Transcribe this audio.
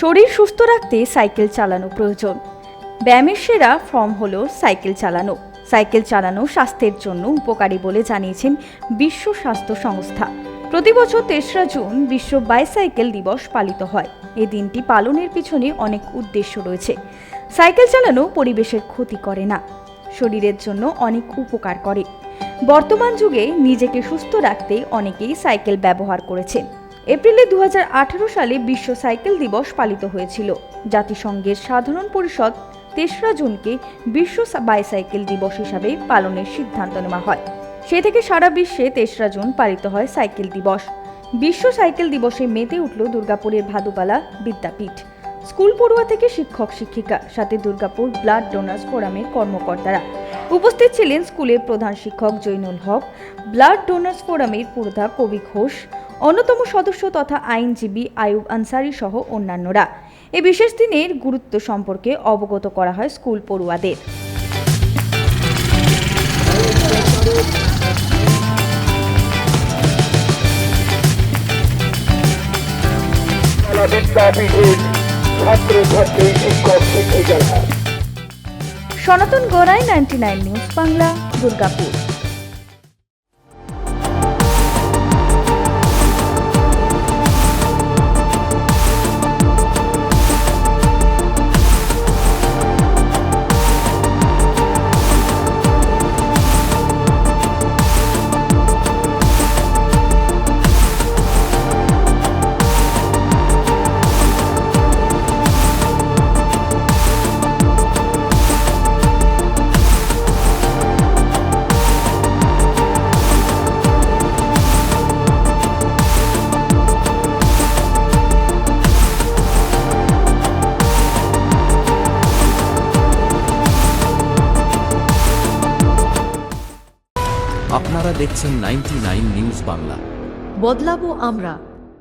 শরীর সুস্থ রাখতে সাইকেল চালানো প্রয়োজন। ব্যায়ামের সেরা ফর্ম হলো সাইকেল চালানো। সাইকেল চালানো স্বাস্থ্যের জন্য উপকারী বলে জানিয়েছেন বিশ্ব স্বাস্থ্য সংস্থা। প্রতি বছর ৩রা জুন বিশ্ব বাইসাইকেল দিবস পালিত হয়। এই দিনটি পালনের পিছনে অনেক উদ্দেশ্য রয়েছে। সাইকেল চালানো পরিবেশের ক্ষতি করে না, শরীরের জন্য অনেক উপকার করে। বর্তমান যুগে নিজেকে সুস্থ রাখতে অনেকেই সাইকেল ব্যবহার করেছেন। এপ্রিলে ২০১৮ সালে বিশ্ব সাইকেল দিবস পালিত হয়েছিল। জাতিসংঘের সাধারণ পরিষদ ৩রা জুনকে বিশ্ব বাইসাইকেল দিবস হিসাবে পালনের সিদ্ধান্ত নেওয়া হয়। সে থেকে সারা বিশ্বে ৩রা জুন পালিত হয় সাইকেল দিবস। বিশ্ব সাইকেল দিবসে মেতে উঠল দুর্গাপুরের ভাদুপালা বিদ্যাপীঠ। স্কুল পড়ুয়া থেকে শিক্ষক শিক্ষিকা, সাথে দুর্গাপুর ব্লাড ডোনার্স ফোরামের কর্মকর্তারা উপস্থিত ছিলেন। স্কুলের প্রধান শিক্ষক জৈনুল হক, ব্লাড ডোনার্স ফোরামের পুরোধা কবি ঘোষ, অন্যতম সদস্য তথা আইনজীবী আয়ুব আনসারি সহ অন্যান্যরা। এই বিশেষ দিনের গুরুত্ব সম্পর্কে অবগত করা হয় স্কুল পড়ুয়াদের। সনাতন গড়াই 99 নিউজ বাংলা, দুর্গাপুর। আপনারা দেখছেন 99 নিউজ বাংলা। বদলাবো আমরা।